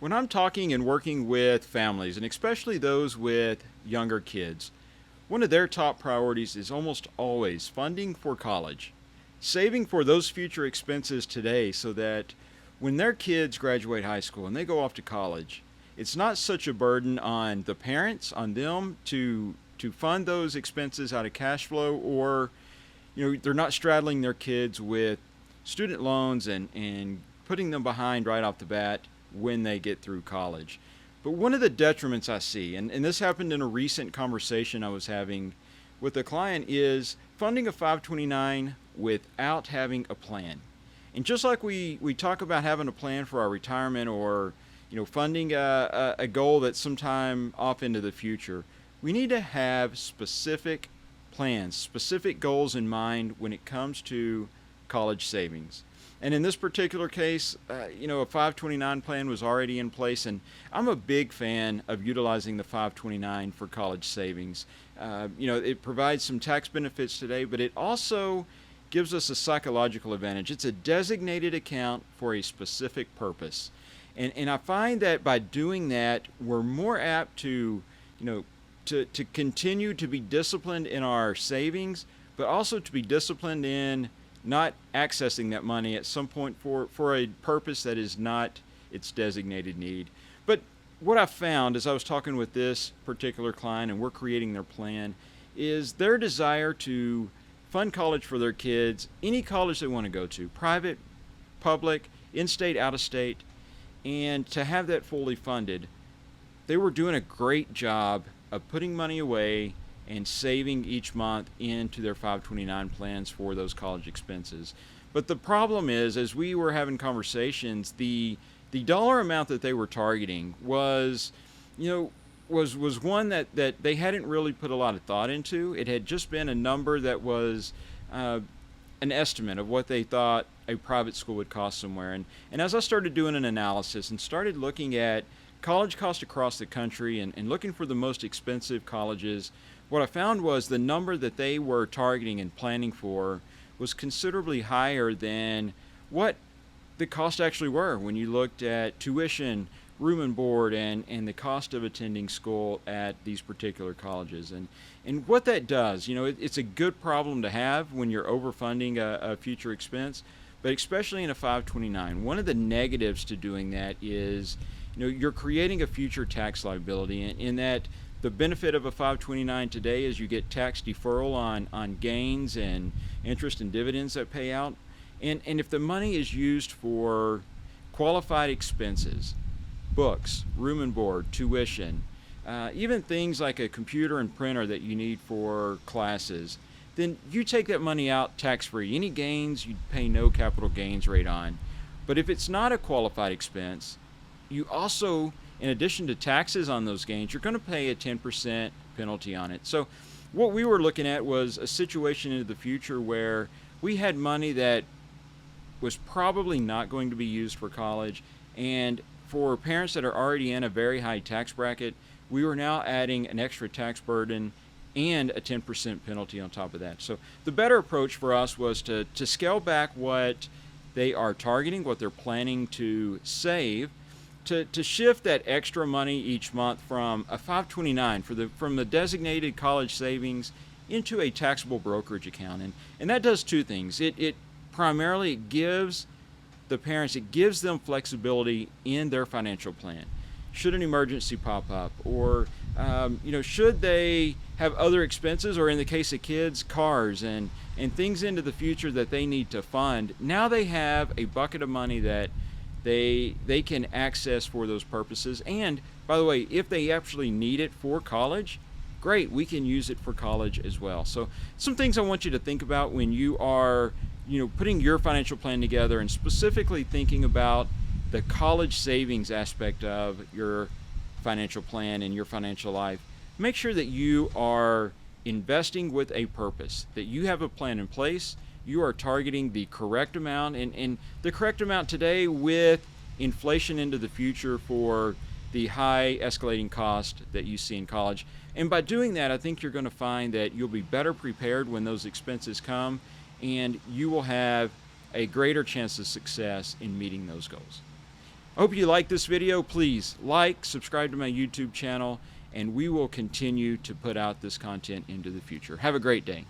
When I'm talking and working with families, and especially those with younger kids, one of their top priorities is almost always funding for college, saving for those future expenses today so that when their kids graduate high school and they go off to college, it's not such a burden on the parents, on them to fund those expenses out of cash flow, or they're not straddling their kids with student loans and putting them behind right off the bat when they get through college. But one of the detriments I see, and this happened in a recent conversation I was having with a client, is funding a 529 without having a plan. And just like we talk about having a plan for our retirement, or funding a goal that's sometime off into the future, we need to have specific plans, specific goals in mind when it comes to college savings. And in this particular case, a 529 plan was already in place, and I'm a big fan of utilizing the 529 for college savings. It provides some tax benefits today, but it also gives us a psychological advantage. It's a designated account for a specific purpose. And I find that by doing that, we're more apt to continue to be disciplined in our savings, but also to be disciplined in not accessing that money at some point for a purpose that is not its designated need. But what I found as I was talking with this particular client and we're creating their plan is their desire to fund college for their kids, any college they want to go to, private, public, in-state, out-of-state, and to have that fully funded. They were doing a great job of putting money away and saving each month into their 529 plans for those college expenses. But the problem is, as we were having conversations, the dollar amount that they were targeting was one that they hadn't really put a lot of thought into. It had just been a number that was an estimate of what they thought a private school would cost somewhere. And as I started doing an analysis and started looking at college costs across the country and looking for the most expensive colleges, what I found was the number that they were targeting and planning for was considerably higher than what the costs actually were when you looked at tuition, room and board, and the cost of attending school at these particular colleges. And what that does, it's a good problem to have when you're overfunding a future expense, but especially in a 529. One of the negatives to doing that is, you're creating a future tax liability in that the benefit of a 529 today is you get tax deferral on gains and interest and dividends that pay out. And if the money is used for qualified expenses, books, room and board, tuition, even things like a computer and printer that you need for classes, then you take that money out tax-free. Any gains, you pay no capital gains rate on. But if it's not a qualified expense, you also, in addition to taxes on those gains, you're going to pay a 10% penalty on it. So what we were looking at was a situation into the future where we had money that was probably not going to be used for college, and for parents that are already in a very high tax bracket, we were now adding an extra tax burden and a 10% penalty on top of that. So the better approach for us was to scale back what they are targeting, what they're planning to save, to shift that extra money each month from a 529 from the designated college savings into a taxable brokerage account. And that does two things. It primarily gives the parents, it gives them flexibility in their financial plan. Should an emergency pop up, or should they have other expenses, or in the case of kids, cars and things into the future that they need to fund, now they have a bucket of money that they can access for those purposes. And by the way, if they actually need it for college, great, we can use it for college as well. So some things I want you to think about when you are putting your financial plan together, and specifically thinking about the college savings aspect of your financial plan and your financial life. Make sure that you are investing with a purpose, that you have a plan in place, you are targeting the correct amount, and the correct amount today with inflation into the future for the high escalating cost that you see in college. And by doing that, I think you're going to find that you'll be better prepared when those expenses come, and you will have a greater chance of success in meeting those goals. I hope you like this video. Please like, subscribe to my YouTube channel, and we will continue to put out this content into the future. Have a great day.